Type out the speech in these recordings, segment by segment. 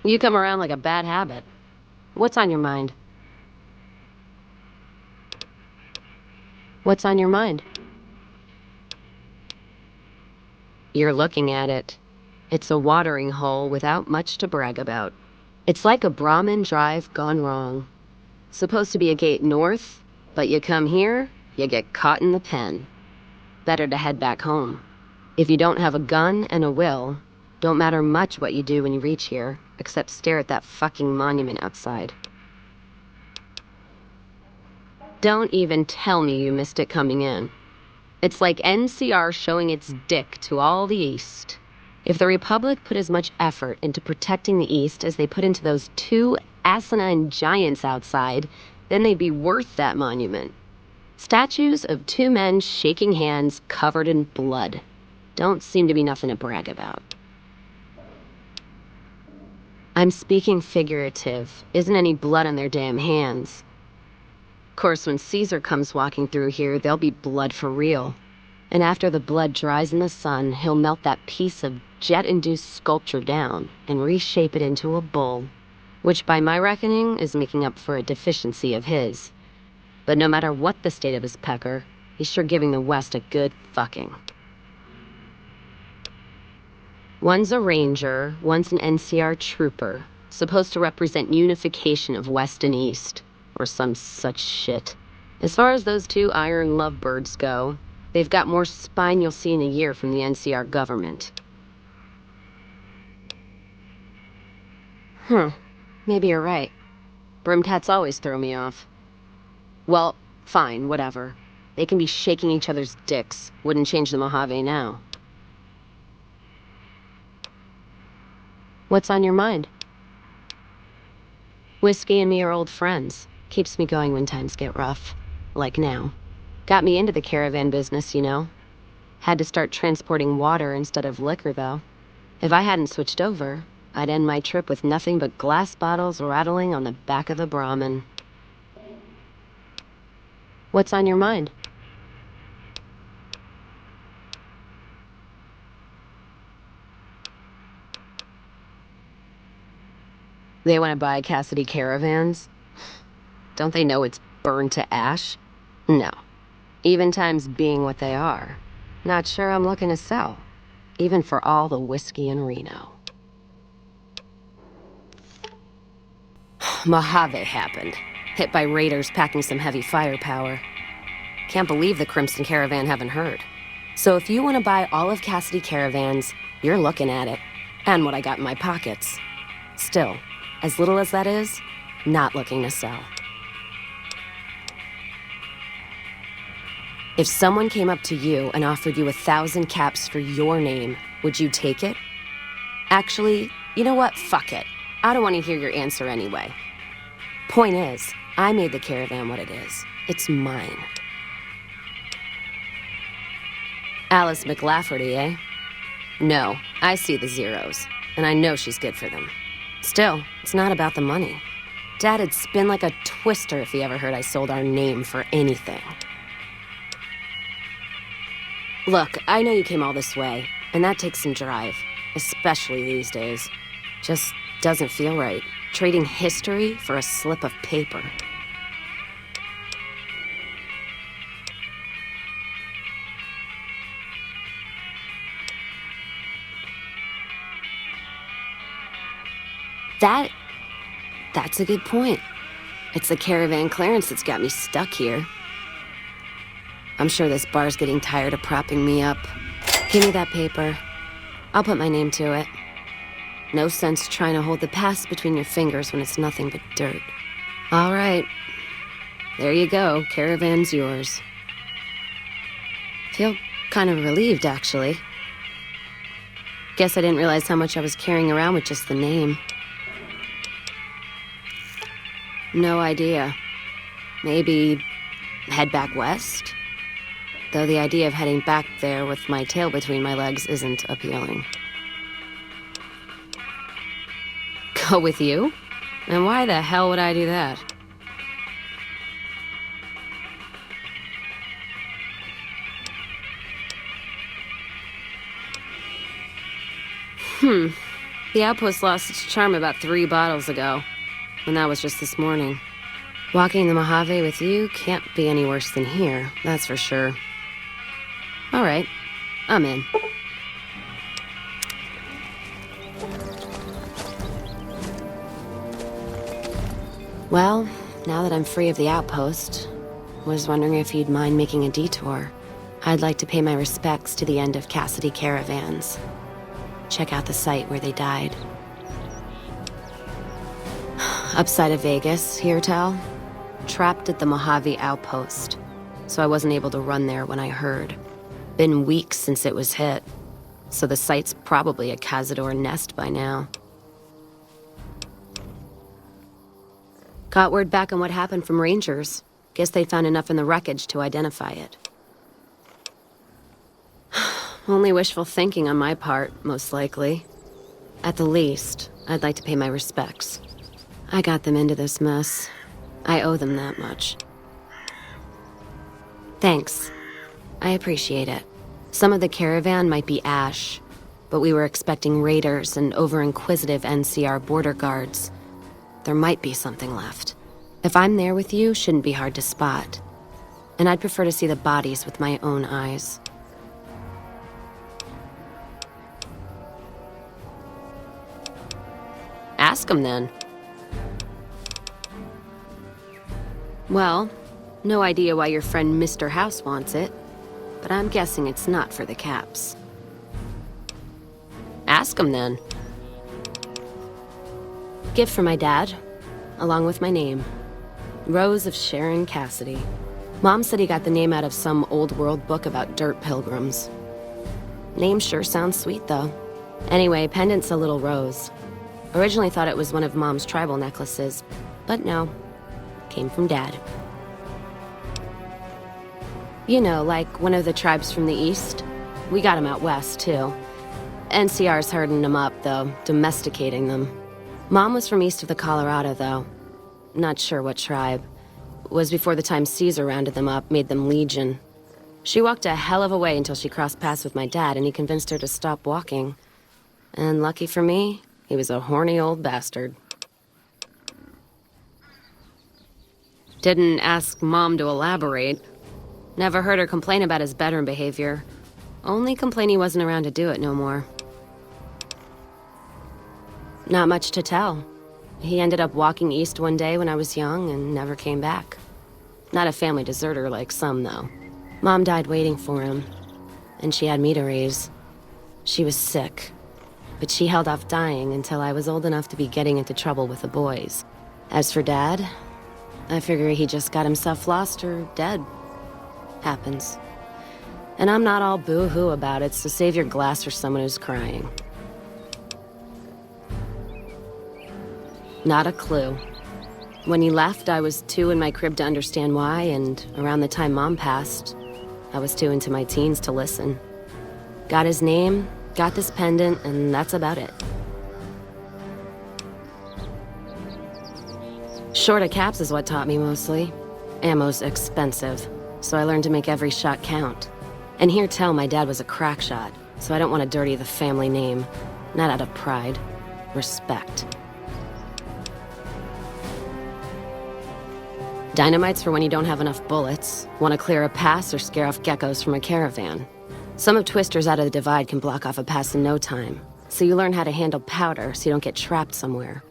You come around like a bad habit. What's on your mind? What's on your mind? You're looking at it. It's a watering hole without much to brag about. It's like a Brahmin drive gone wrong. Supposed to be a gate north, but you come here, you get caught in the pen. Better to head back home. If you don't have a gun and a will, don't matter much what you do when you reach here, except stare at that fucking monument outside. Don't even tell me you missed it coming in. It's like NCR showing its dick to all the East. If the Republic put as much effort into protecting the East as they put into those two asinine giants outside, then they'd be worth that monument. Statues of two men shaking hands covered in blood. Don't seem to be nothing to brag about. I'm speaking figurative. Isn't any blood on their damn hands. Of course, when Caesar comes walking through here, there'll be blood for real. And after the blood dries in the sun, he'll melt that piece of jet-induced sculpture down and reshape it into a bull, which by my reckoning is making up for a deficiency of his. But no matter what the state of his pecker, he's sure giving the West a good fucking. One's a ranger, one's an NCR trooper, supposed to represent unification of West and East, or some such shit. As far as those two iron lovebirds go, they've got more spine you'll see in a year from the NCR government. Maybe you're right. Brimtats always throw me off. Well, fine, whatever. They can be shaking each other's dicks. Wouldn't change the Mojave now. What's on your mind? Whiskey and me are old friends. Keeps me going when times get rough. Like now. Got me into the caravan business, you know. Had to start transporting water instead of liquor, though. If I hadn't switched over, I'd end my trip with nothing but glass bottles rattling on the back of the Brahmin. What's on your mind? They want to buy Cassidy Caravans? Don't they know it's burned to ash? No. Even times being what they are. Not sure I'm looking to sell. Even for all the whiskey in Reno. Mojave happened. Hit by raiders packing some heavy firepower. Can't believe the Crimson Caravan haven't heard. So if you want to buy all of Cassidy Caravans, you're looking at it. And what I got in my pockets. Still, as little as that is, not looking to sell. If someone came up to you and offered you 1,000 caps for your name, would you take it? Actually, you know what? Fuck it. I don't want to hear your answer anyway. Point is, I made the caravan what it is. It's mine. Alice McLafferty, eh? No, I see the zeros, and I know she's good for them. Still, it's not about the money. Dad'd spin like a twister if he ever heard I sold our name for anything. Look, I know you came all this way, and that takes some drive, especially these days. Just doesn't feel right, trading history for a slip of paper. That's a good point. It's the caravan clearance that's got me stuck here. I'm sure this bar's getting tired of propping me up. Give me that paper. I'll put my name to it. No sense trying to hold the past between your fingers when it's nothing but dirt. All right. There you go. Caravan's yours. Feel kind of relieved, actually. Guess I didn't realize how much I was carrying around with just the name. No idea. Maybe head back west? Though the idea of heading back there with my tail between my legs isn't appealing. Go with you? And why the hell would I do that? The outpost lost its charm about 3 bottles ago, and that was just this morning. Walking the Mojave with you can't be any worse than here, that's for sure. All right, I'm in. Well, now that I'm free of the outpost, was wondering if you'd mind making a detour. I'd like to pay my respects to the end of Cassidy Caravans. Check out the site where they died. Upside of Vegas, hear tell? Trapped at the Mojave Outpost, so I wasn't able to run there when I heard. Been weeks since it was hit, so the site's probably a cazador nest by now. Got word back on what happened from rangers. Guess they found enough in the wreckage to identify it. Only wishful thinking on my part, most likely. At the least, I'd like to pay my respects. I got them into this mess. I owe them that much. Thanks. I appreciate it. Some of the caravan might be ash, but we were expecting raiders and over-inquisitive NCR border guards. There might be something left. If I'm there with you, shouldn't be hard to spot. And I'd prefer to see the bodies with my own eyes. Ask him then. Well, no idea why your friend Mr. House wants it, but I'm guessing it's not for the caps. Ask him then. Gift for my dad, along with my name. Rose of Sharon Cassidy. Mom said he got the name out of some old world book about dirt pilgrims. Name sure sounds sweet, though. Anyway, pendant's a little rose. Originally thought it was one of Mom's tribal necklaces, but no. Came from Dad. You know, like one of the tribes from the east. We got them out west, too. NCR's herding them up, though, domesticating them. Mom was from east of the Colorado, though. Not sure what tribe. Was before the time Caesar rounded them up, made them legion. She walked a hell of a way until she crossed paths with my dad, and he convinced her to stop walking. And lucky for me, he was a horny old bastard. Didn't ask Mom to elaborate. Never heard her complain about his bedroom behavior. Only complain he wasn't around to do it no more. Not much to tell. He ended up walking east one day when I was young and never came back. Not a family deserter like some, though. Mom died waiting for him, and she had me to raise. She was sick, but she held off dying until I was old enough to be getting into trouble with the boys. As for Dad, I figure he just got himself lost or dead. Happens. And I'm not all boo-hoo about it, so save your glass for someone who's crying. Not a clue. When he left, I was too in my crib to understand why, and around the time Mom passed, I was too into my teens to listen. Got his name, got this pendant, and that's about it. Short of caps is what taught me mostly. Ammo's expensive, so I learned to make every shot count. And hear tell my dad was a crack shot, so I don't want to dirty the family name. Not out of pride. Respect. Dynamite's for when you don't have enough bullets, want to clear a pass or scare off geckos from a caravan. Some of Twister's out of the divide can block off a pass in no time, so you learn how to handle powder so you don't get trapped somewhere.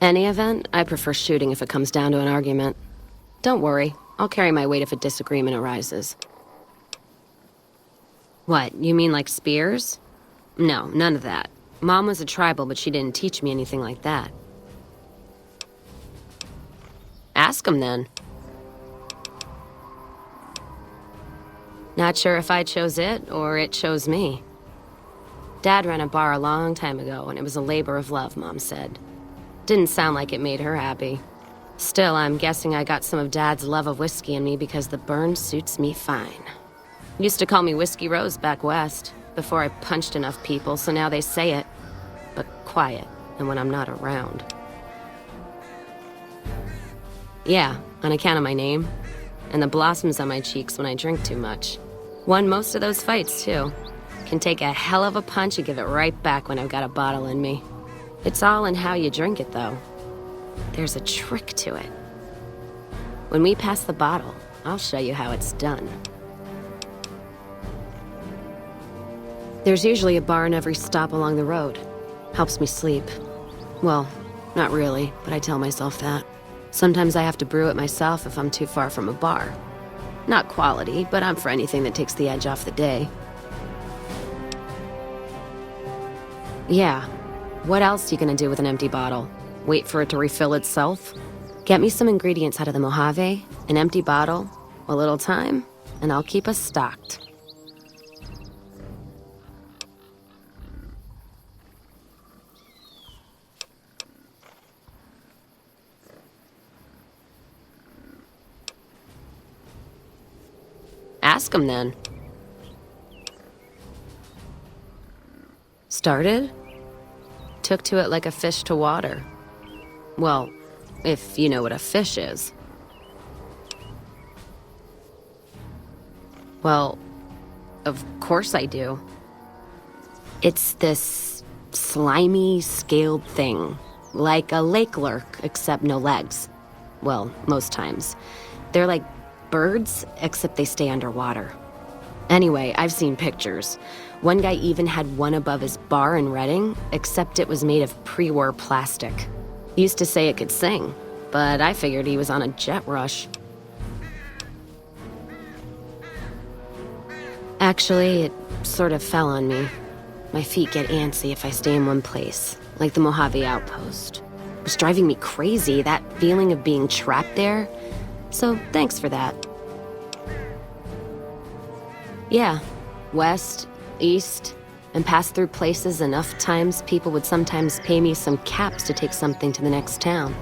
Any event, I prefer shooting if it comes down to an argument. Don't worry, I'll carry my weight if a disagreement arises. What, you mean like spears? No, none of that. Mom was a tribal, but she didn't teach me anything like that. Ask him then. Not sure if I chose it or it chose me. Dad ran a bar a long time ago and it was a labor of love, Mom said. Didn't sound like it made her happy. Still, I'm guessing I got some of Dad's love of whiskey in me because the burn suits me fine. Used to call me Whiskey Rose back west, before I punched enough people, so now they say it. But quiet, and when I'm not around. Yeah, on account of my name. And the blossoms on my cheeks when I drink too much. Won most of those fights, too. Can take a hell of a punch and give it right back when I've got a bottle in me. It's all in how you drink it, though. There's a trick to it. When we pass the bottle, I'll show you how it's done. There's usually a bar in every stop along the road. Helps me sleep. Well, not really, but I tell myself that. Sometimes I have to brew it myself if I'm too far from a bar. Not quality, but I'm for anything that takes the edge off the day. Yeah. What else you gonna do with an empty bottle? Wait for it to refill itself? Get me some ingredients out of the Mojave, an empty bottle, a little time, and I'll keep us stocked. Ask him then. Started? Took to it like a fish to water. Well, if you know what a fish is. Well, of course I do. It's this slimy, scaled thing. Like a lake lurk, except no legs. Well, most times. They're like birds, except they stay underwater. Anyway, I've seen pictures. One guy even had one above his bar in Redding, except it was made of pre-war plastic. He used to say it could sing, but I figured he was on a jet rush. Actually, it sort of fell on me. My feet get antsy if I stay in one place, like the Mojave Outpost. It was driving me crazy, that feeling of being trapped there. So thanks for that. Yeah, west, east, and pass through places enough times people would sometimes pay me some caps to take something to the next town.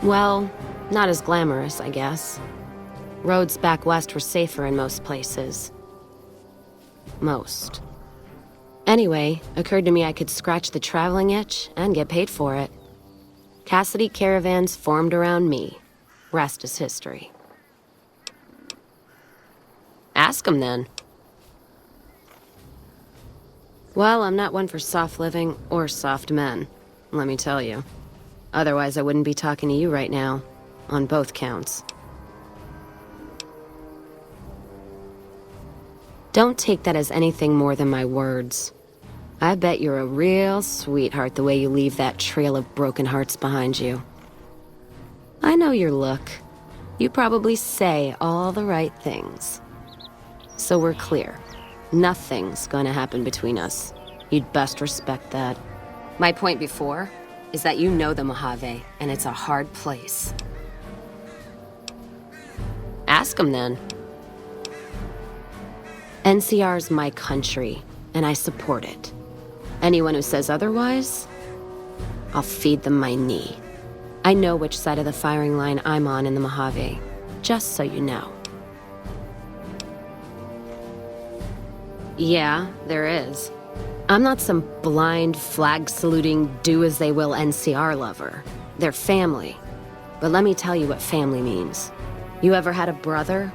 Well, not as glamorous, I guess. Roads back west were safer in most places. Most. Anyway, occurred to me I could scratch the traveling itch and get paid for it. Cassidy Caravans formed around me. Rest is history. Ask him then. Well, I'm not one for soft living or soft men, let me tell you. Otherwise, I wouldn't be talking to you right now, on both counts. Don't take that as anything more than my words. I bet you're a real sweetheart the way you leave that trail of broken hearts behind you. I know your look. You probably say all the right things. So we're clear. Nothing's gonna happen between us. You'd best respect that. My point before is that you know the Mojave, and it's a hard place. Ask him then. NCR's my country, and I support it. Anyone who says otherwise, I'll feed them my knee. I know which side of the firing line I'm on in the Mojave, just so you know. Yeah, there is. I'm not some blind, flag-saluting, do-as-they-will NCR lover. They're family. But let me tell you what family means. You ever had a brother?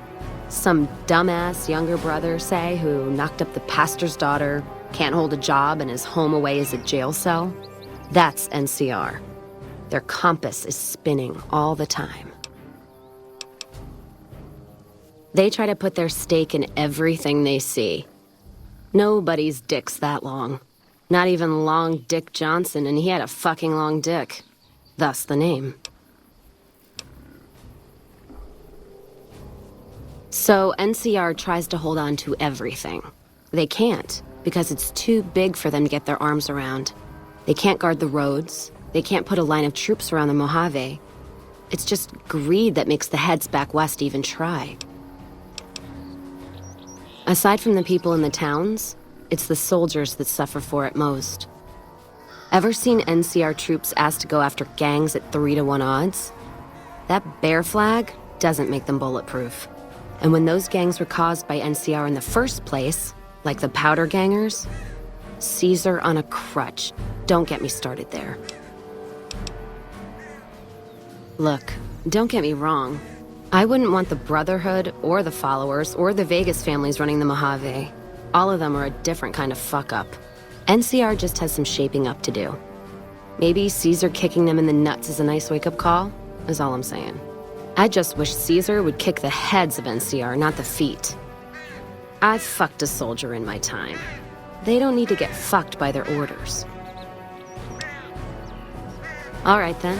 Some dumbass younger brother, say, who knocked up the pastor's daughter, can't hold a job, and his home away is a jail cell? That's NCR. Their compass is spinning all the time. They try to put their stake in everything they see. Nobody's dick's that long. Not even Long Dick Johnson, and he had a fucking long dick. Thus the name. So NCR tries to hold on to everything. They can't, because it's too big for them to get their arms around. They can't guard the roads. They can't put a line of troops around the Mojave. It's just greed that makes the heads back west even try. Aside from the people in the towns, it's the soldiers that suffer for it most. Ever seen NCR troops asked to go after gangs at 3-to-1 odds? That bear flag doesn't make them bulletproof. And when those gangs were caused by NCR in the first place, like the Powder Gangers, Caesar on a crutch. Don't get me started there. Look, don't get me wrong. I wouldn't want the Brotherhood or the followers or the Vegas families running the Mojave. All of them are a different kind of fuck-up. NCR just has some shaping up to do. Maybe Caesar kicking them in the nuts is a nice wake-up call, is all I'm saying. I just wish Caesar would kick the heads of NCR, not the feet. I've fucked a soldier in my time. They don't need to get fucked by their orders. All right, then.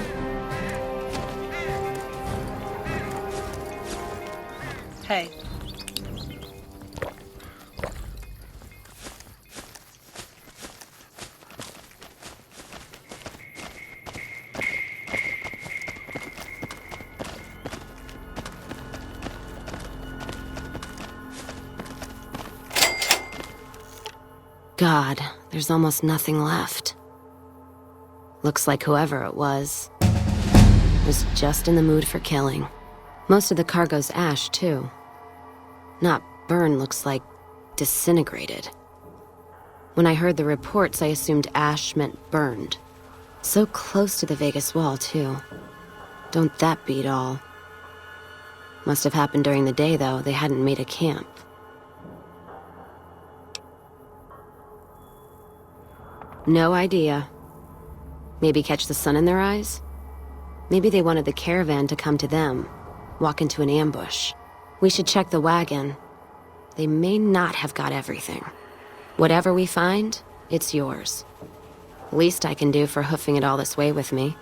Hey. God, there's almost nothing left. Looks like whoever it was just in the mood for killing. Most of the cargo's ash, too. Not burned, looks like disintegrated. When I heard the reports, I assumed ash meant burned. So close to the Vegas wall, too. Don't that beat all? Must have happened during the day, though. They hadn't made a camp. No idea. Maybe catch the sun in their eyes? Maybe they wanted the caravan to come to them, walk into an ambush. We should check the wagon. They may not have got everything. Whatever we find, it's yours. Least I can do for hoofing it all this way with me.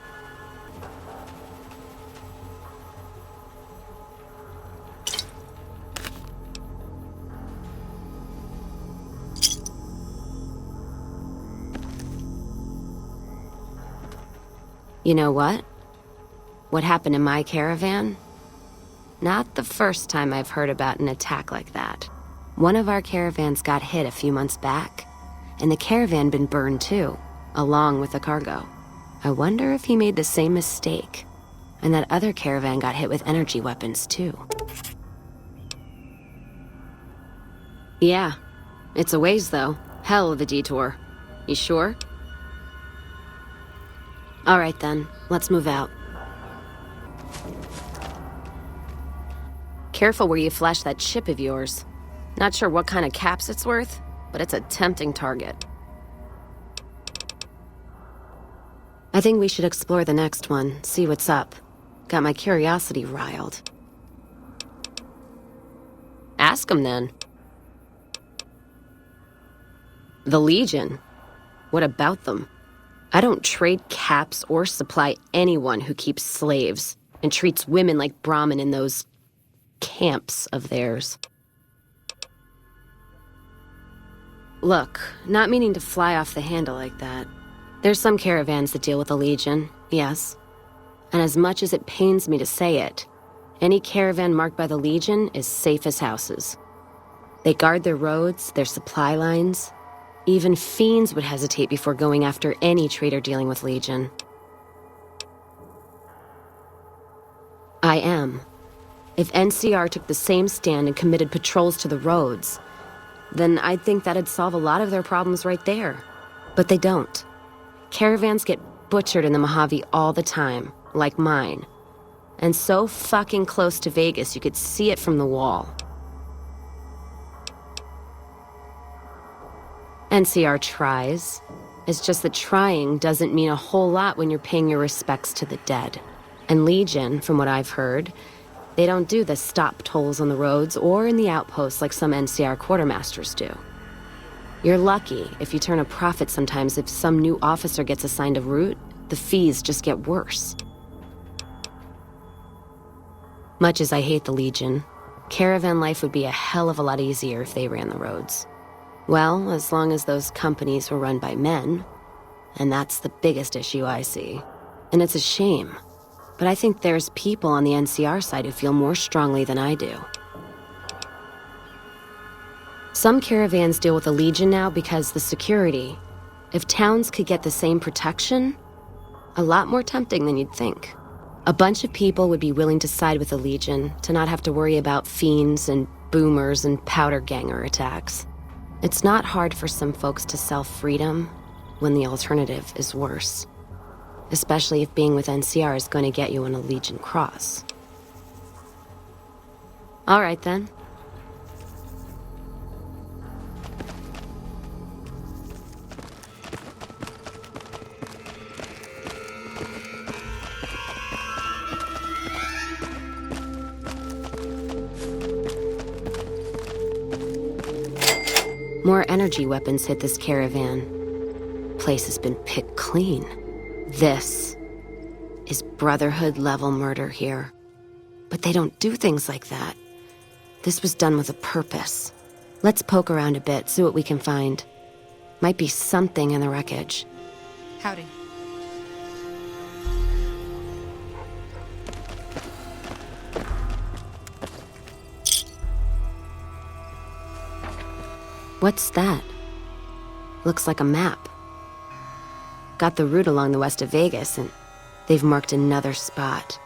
You know what? What happened in my caravan? Not the first time I've heard about an attack like that. One of our caravans got hit a few months back, and the caravan been burned too, along with the cargo. I wonder if he made the same mistake, and that other caravan got hit with energy weapons too. Yeah, it's a ways though. Hell of a detour. You sure? All right then, let's move out. Careful where you flash that chip of yours. Not sure what kind of caps it's worth, but it's a tempting target. I think we should explore the next one, see what's up. Got my curiosity riled. Ask them then. The Legion. What about them? I don't trade caps or supply anyone who keeps slaves and treats women like Brahmin in those camps of theirs. Look, not meaning to fly off the handle like that. There's some caravans that deal with the Legion, yes. And as much as it pains me to say it, any caravan marked by the Legion is safe as houses. They guard their roads, their supply lines. Even fiends would hesitate before going after any trader dealing with Legion. I am. If NCR took the same stand and committed patrols to the roads, then I'd think that'd solve a lot of their problems right there. But they don't. Caravans get butchered in the Mojave all the time, like mine. And so fucking close to Vegas you could see it from the wall. NCR tries. It's just that trying doesn't mean a whole lot when you're paying your respects to the dead. And Legion, from what I've heard, they don't do the stop tolls on the roads or in the outposts like some NCR quartermasters do. You're lucky if you turn a profit sometimes. If some new officer gets assigned a route, the fees just get worse. Much as I hate the Legion, caravan life would be a hell of a lot easier if they ran the roads. Well, as long as those companies were run by men, and that's the biggest issue I see. And it's a shame, but I think there's people on the NCR side who feel more strongly than I do. Some caravans deal with the Legion now because the security. If towns could get the same protection, a lot more tempting than you'd think. A bunch of people would be willing to side with the Legion to not have to worry about fiends and boomers and powder ganger attacks. It's not hard for some folks to sell freedom when the alternative is worse. Especially if being with NCR is going to get you on a Legion cross. All right, then. More energy weapons hit this caravan. Place has been picked clean. This is Brotherhood-level murder here. But they don't do things like that. This was done with a purpose. Let's poke around a bit, see what we can find. Might be something in the wreckage. Howdy. What's that? Looks like a map. Got the route along the west of Vegas, and they've marked another spot.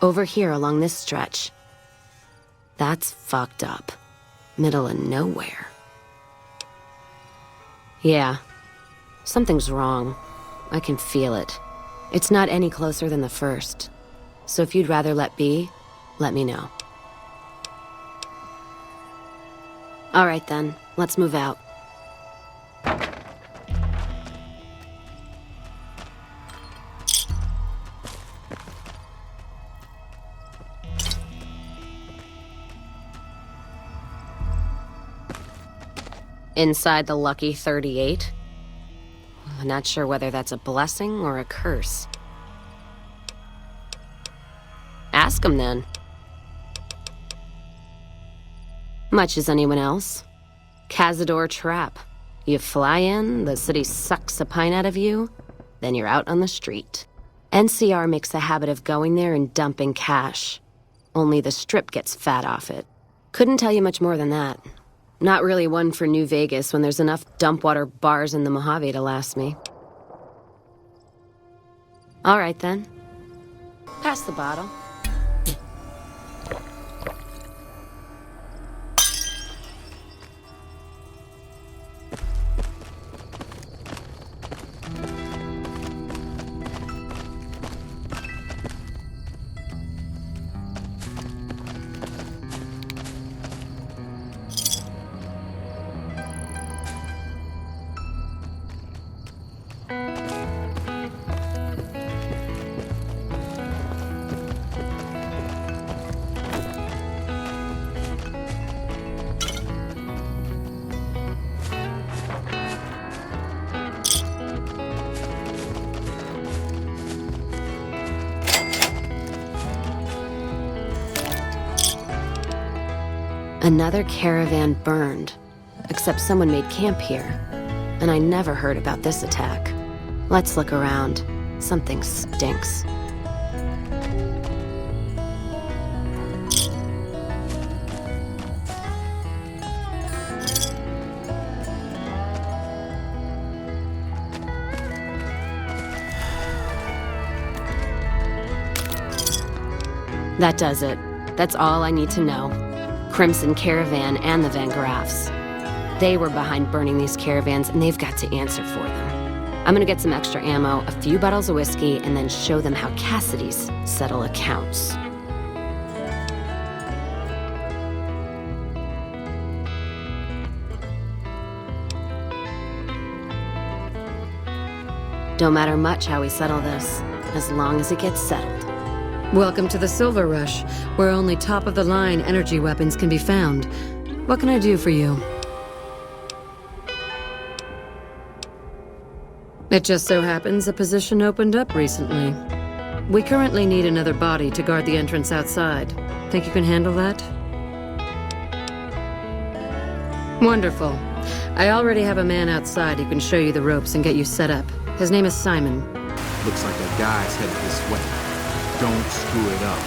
Over here along this stretch. That's fucked up. Middle of nowhere. Yeah. Something's wrong. I can feel it. It's not any closer than the first. So if you'd rather let be, let me know. All right then, let's move out. Inside the lucky 38? I'm not sure whether that's a blessing or a curse. Ask him then. Much as anyone else. Cazador trap. You fly in, the city sucks a pint out of you, then you're out on the street. NCR makes a habit of going there and dumping cash. Only the Strip gets fat off it. Couldn't tell you much more than that. Not really one for New Vegas when there's enough dumpwater bars in the Mojave to last me. All right then. Pass the bottle. Another caravan burned, except someone made camp here. And I never heard about this attack. Let's look around. Something stinks. That does it. That's all I need to know. Crimson Caravan and the Van Graffs. They were behind burning these caravans, and they've got to answer for them. I'm gonna get some extra ammo, a few bottles of whiskey, and then show them how Cassidys settle accounts. Don't matter much how we settle this, as long as it gets settled. Welcome to the Silver Rush, where only top-of-the-line energy weapons can be found. What can I do for you? It just so happens a position opened up recently. We currently need another body to guard the entrance outside. Think you can handle that? Wonderful. I already have a man outside who can show you the ropes and get you set up. His name is Simon. Looks like that guy's headed this way. Don't screw it up.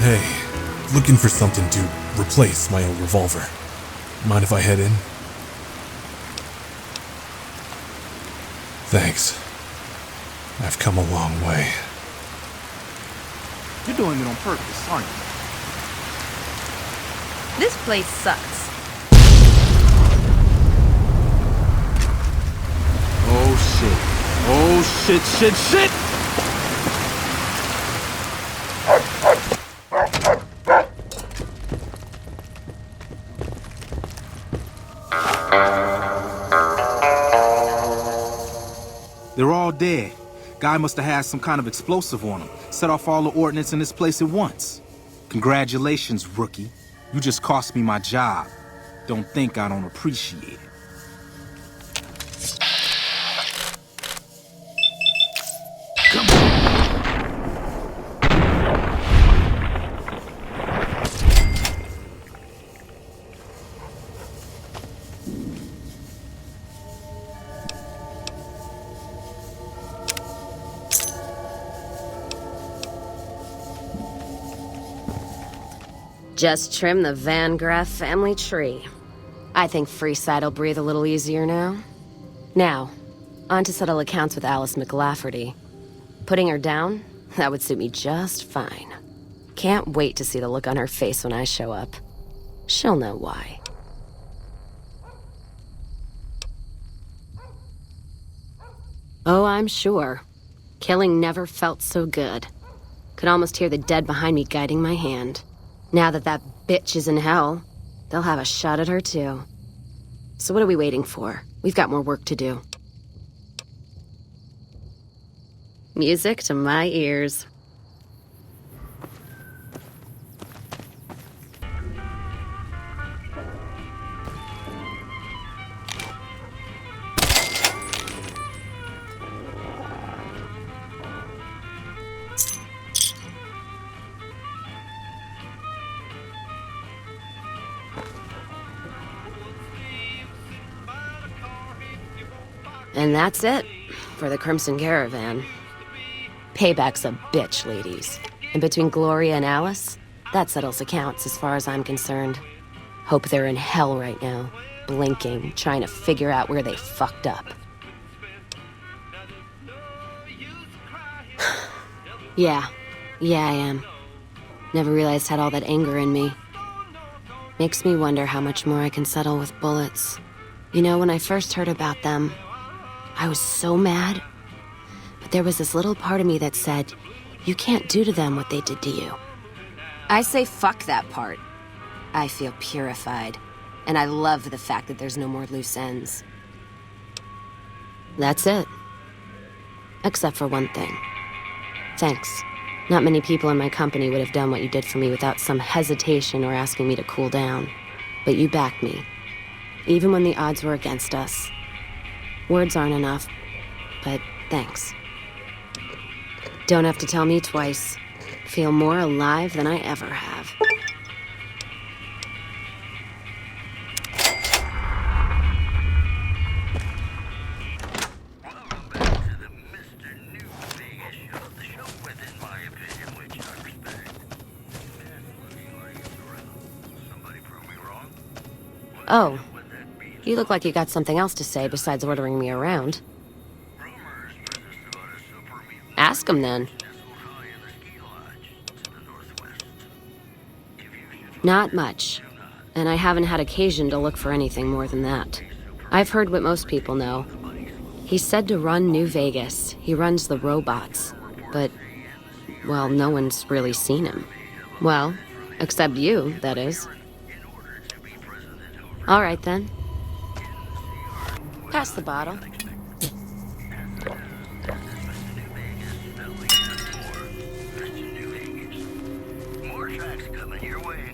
Hey, looking for something to replace my old revolver. Mind if I head in? Thanks. I've come a long way. You're doing it on purpose, aren't you? This place sucks. Oh shit. Oh shit. They're all dead. Guy must have had some kind of explosive on him. Set off all the ordnance in this place at once. Congratulations, rookie. You just cost me my job. Don't think I don't appreciate it. Come on. Just trim the Van Graff family tree. I think Freeside will breathe a little easier now. Now, on to settle accounts with Alice McLafferty. Putting her down? That would suit me just fine. Can't wait to see the look on her face when I show up. She'll know why. Oh, I'm sure. Killing never felt so good. Could almost hear the dead behind me guiding my hand. Now that that bitch is in hell, they'll have a shot at her too. So what are we waiting for? We've got more work to do. Music to my ears. And that's it for the Crimson Caravan. Payback's a bitch, ladies. And between Gloria and Alice, that settles accounts as far as I'm concerned. Hope they're in hell right now, blinking, trying to figure out where they fucked up. Yeah I am. Never realized I had all that anger in me. Makes me wonder how much more I can settle with bullets. You know, when I first heard about them, I was so mad. But there was this little part of me that said, you can't do to them what they did to you. I say fuck that part. I feel purified. And I love the fact that there's no more loose ends. That's it. Except for one thing. Thanks. Not many people in my company would have done what you did for me without some hesitation or asking me to cool down. But you backed me. Even when the odds were against us. Words aren't enough, but thanks. Don't have to tell me twice. Feel more alive than I ever have. Welcome back to the Mr. New Vegas show. The show with, in my opinion, which I respect. Looking like it's around. Somebody prove me wrong? Oh. You look like you got something else to say besides ordering me around. Ask him then. Not much. And I haven't had occasion to look for anything more than that. I've heard what most people know. He's said to run New Vegas. He runs the robots. But, well, no one's really seen him. Well, except you, that is. All right, then. Pass the bottle. More tracks coming your way.